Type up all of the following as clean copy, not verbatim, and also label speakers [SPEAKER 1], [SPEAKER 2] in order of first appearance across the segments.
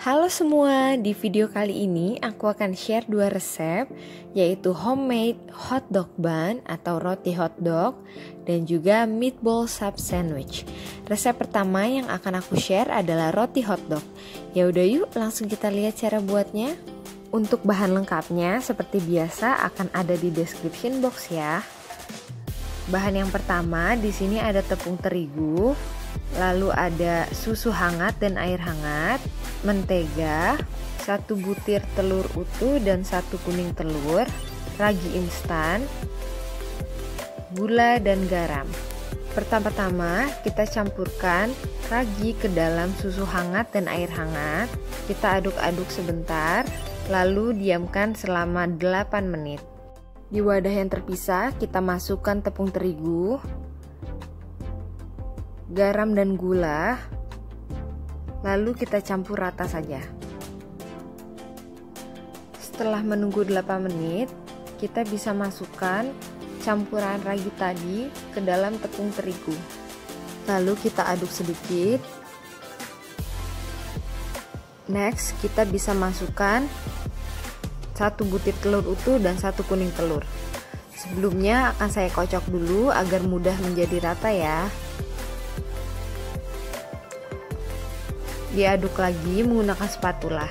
[SPEAKER 1] Halo semua, di video kali ini aku akan share dua resep, yaitu homemade hotdog bun atau roti hotdog dan juga meatball sub sandwich. Resep pertama yang akan aku share adalah roti hotdog. Ya udah yuk, langsung kita lihat cara buatnya. Untuk bahan lengkapnya seperti biasa akan ada di description box ya. Bahan yang pertama di sini ada tepung terigu, lalu ada susu hangat dan air hangat, mentega, 1 butir telur utuh dan 1 kuning telur, ragi instan, gula dan garam. Pertama-tama kita campurkan ragi ke dalam susu hangat dan air hangat. Kita aduk-aduk sebentar, lalu diamkan selama 8 menit. Di wadah yang terpisah kita masukkan tepung terigu, garam dan gula, lalu kita campur rata saja. Setelah menunggu 8 menit, kita bisa masukkan campuran ragi tadi ke dalam tepung terigu. Lalu kita aduk sedikit. Next, kita bisa masukkan 1 butir telur utuh dan 1 kuning telur. Sebelumnya akan saya kocok dulu agar mudah menjadi rata ya. Diaduk lagi menggunakan spatula.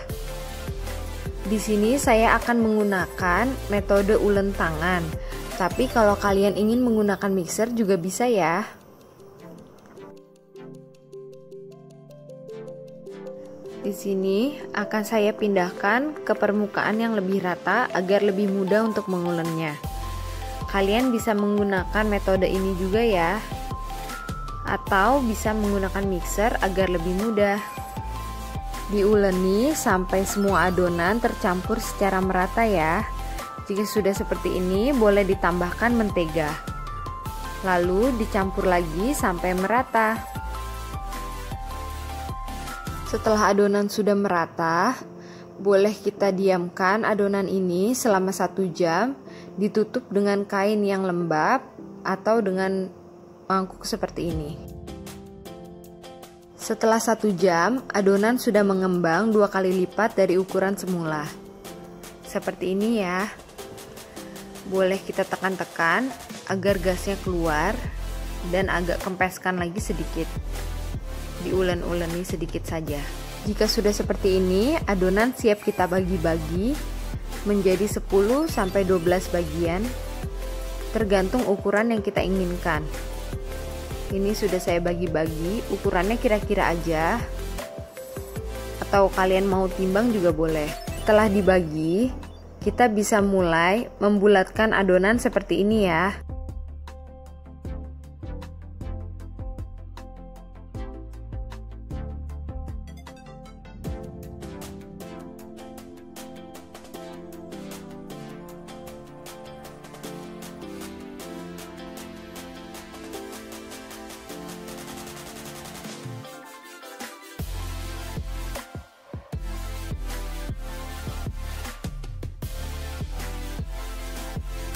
[SPEAKER 1] Di sini saya akan menggunakan metode ulen tangan, tapi kalau kalian ingin menggunakan mixer juga bisa ya. Di sini akan saya pindahkan ke permukaan yang lebih rata agar lebih mudah untuk mengulennya. Kalian bisa menggunakan metode ini juga ya, atau bisa menggunakan mixer agar lebih mudah. Diuleni sampai semua adonan tercampur secara merata ya. Jika sudah seperti ini, boleh ditambahkan mentega. Lalu dicampur lagi sampai merata. Setelah adonan sudah merata, boleh kita diamkan adonan ini selama 1 jam, ditutup dengan kain yang lembab atau dengan mangkuk seperti ini. Setelah 1 jam, adonan sudah mengembang 2 kali lipat dari ukuran semula. Seperti ini ya. Boleh kita tekan-tekan agar gasnya keluar dan agak kempeskan lagi sedikit. Diulen-uleni sedikit saja. Jika sudah seperti ini, adonan siap kita bagi-bagi menjadi 10-12 bagian, tergantung ukuran yang kita inginkan. Ini sudah saya bagi-bagi, ukurannya kira-kira aja, atau kalian mau timbang juga boleh. Setelah dibagi, kita bisa mulai membulatkan adonan seperti ini ya.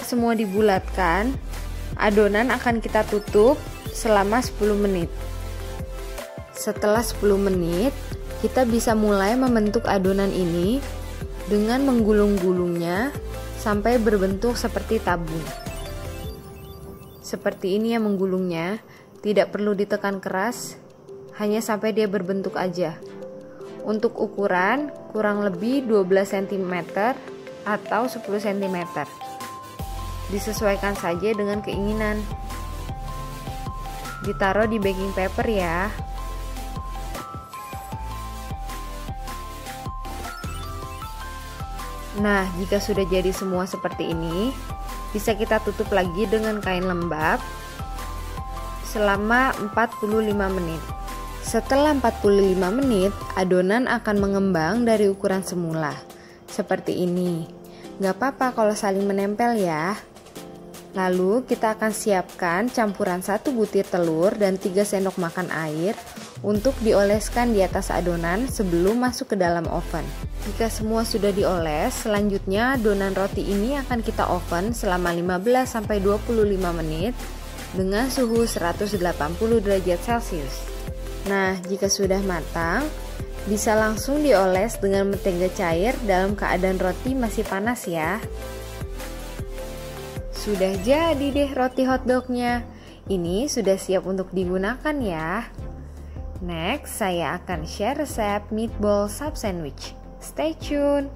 [SPEAKER 1] Semua dibulatkan, adonan akan kita tutup selama 10 menit. Setelah 10 menit, kita bisa mulai membentuk adonan ini dengan menggulung-gulungnya sampai berbentuk seperti tabung. Seperti ini ya menggulungnya, tidak perlu ditekan keras, hanya sampai dia berbentuk aja. Untuk ukuran kurang lebih 12 cm atau 10 cm. Disesuaikan saja dengan keinginan. Ditaruh di baking paper ya. Nah, jika sudah jadi semua seperti ini, bisa kita tutup lagi dengan kain lembab selama 45 menit. Setelah 45 menit, adonan akan mengembang dari ukuran semula. Seperti ini. Gak apa-apa kalau saling menempel ya. Lalu kita akan siapkan campuran 1 butir telur dan 3 sendok makan air untuk dioleskan di atas adonan sebelum masuk ke dalam oven. Jika semua sudah dioles, selanjutnya adonan roti ini akan kita oven selama 15-25 menit dengan suhu 180 derajat Celcius. Nah, jika sudah matang, Bisa langsung dioles dengan mentega cair dalam keadaan roti masih panas ya. Sudah jadi deh roti hotdognya. Ini sudah siap untuk digunakan ya. Next, saya akan share resep meatball sub sandwich. Stay tune.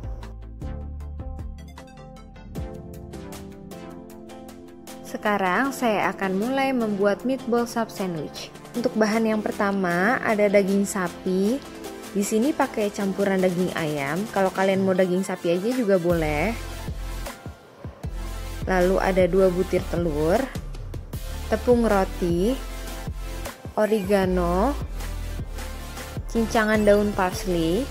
[SPEAKER 1] Sekarang saya akan mulai membuat meatball sub sandwich. Untuk bahan yang pertama ada daging sapi. Di sini pakai campuran daging ayam. Kalau kalian mau daging sapi aja juga boleh. Lalu ada 2 butir telur, tepung roti, oregano, cincangan daun parsley,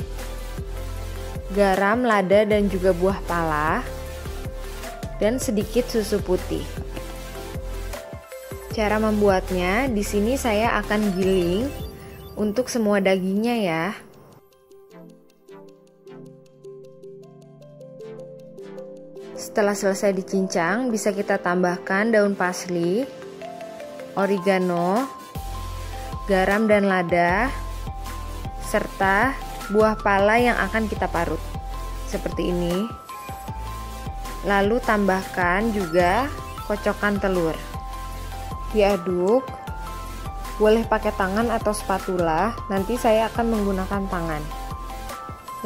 [SPEAKER 1] garam, lada dan juga buah pala, dan sedikit susu putih. Cara membuatnya, di sini saya akan giling untuk semua dagingnya ya. Setelah selesai dicincang, bisa kita tambahkan daun parsley, oregano, garam dan lada, serta buah pala yang akan kita parut. Seperti ini. Lalu tambahkan juga kocokan telur. Diaduk. Boleh pakai tangan atau spatula, nanti saya akan menggunakan tangan.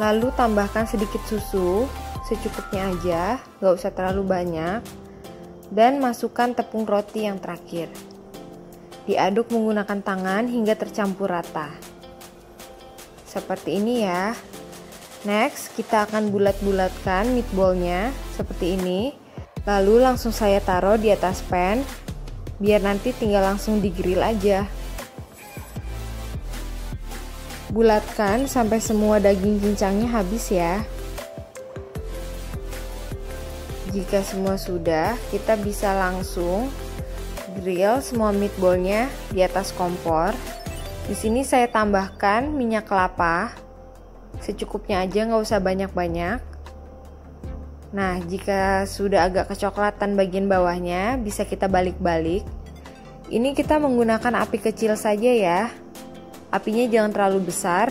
[SPEAKER 1] Lalu tambahkan sedikit susu, secukupnya aja, gak usah terlalu banyak. Dan masukkan tepung roti yang terakhir. Diaduk menggunakan tangan hingga tercampur rata. Seperti ini ya. Next, kita akan bulat-bulatkan meatballnya seperti ini. Lalu langsung saya taruh di atas pan, biar nanti tinggal langsung di-grill aja. Bulatkan sampai semua daging cincangnya habis ya. Jika semua sudah, kita bisa langsung grill semua meatballnya di atas kompor. Di sini saya tambahkan minyak kelapa, secukupnya aja, nggak usah banyak-banyak. Nah, jika sudah agak kecoklatan bagian bawahnya, bisa kita balik-balik. Ini kita menggunakan api kecil saja ya. Apinya jangan terlalu besar,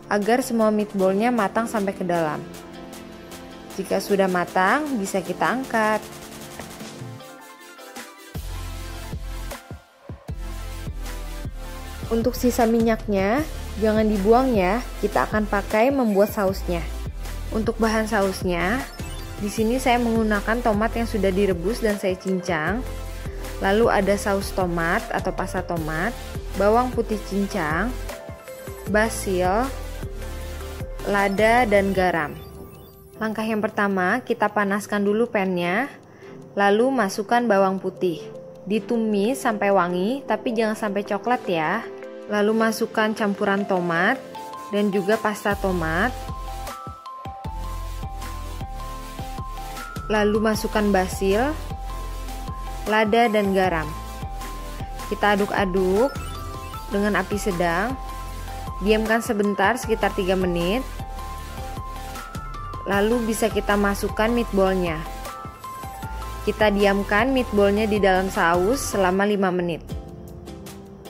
[SPEAKER 1] agar semua meatballnya matang sampai ke dalam. Jika sudah matang, bisa kita angkat. Untuk sisa minyaknya, jangan dibuang ya. Kita akan pakai membuat sausnya. Untuk bahan sausnya, di sini saya menggunakan tomat yang sudah direbus dan saya cincang. Lalu ada saus tomat atau pasta tomat, bawang putih cincang, basil, lada dan garam. Langkah yang pertama, kita panaskan dulu pannya, lalu masukkan bawang putih. Ditumis sampai wangi, tapi jangan sampai coklat ya. Lalu masukkan campuran tomat dan juga pasta tomat. Lalu masukkan basil, lada dan garam. Kita aduk-aduk dengan api sedang. Diamkan sebentar sekitar 3 menit. Lalu bisa kita masukkan meatballnya. Kita diamkan meatballnya di dalam saus selama 5 menit.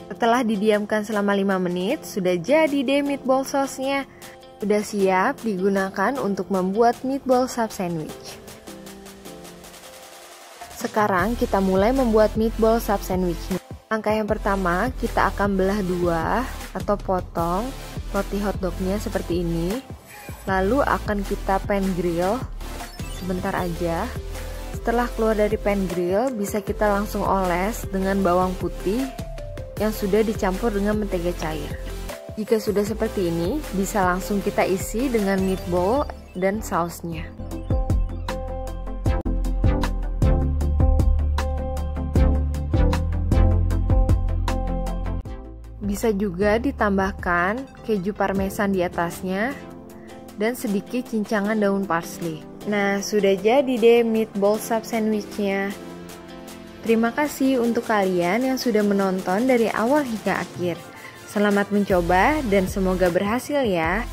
[SPEAKER 1] Setelah didiamkan selama 5 menit, sudah jadi deh meatball sauce-nya. Sudah siap digunakan untuk membuat meatball sub sandwich. Sekarang kita mulai membuat meatball sub sandwich-nya. Langkah yang pertama, kita akan belah 2 atau potong roti hotdognya seperti ini. Lalu akan kita pan grill sebentar aja. Setelah keluar dari pan grill, bisa kita langsung oles dengan bawang putih yang sudah dicampur dengan mentega cair. Jika sudah seperti ini, bisa langsung kita isi dengan meatball dan sausnya. Bisa juga ditambahkan keju parmesan di atasnya dan sedikit cincangan daun parsley. Nah, sudah jadi deh meatball sub sandwichnya. Terima kasih untuk kalian yang sudah menonton dari awal hingga akhir. Selamat mencoba dan semoga berhasil ya.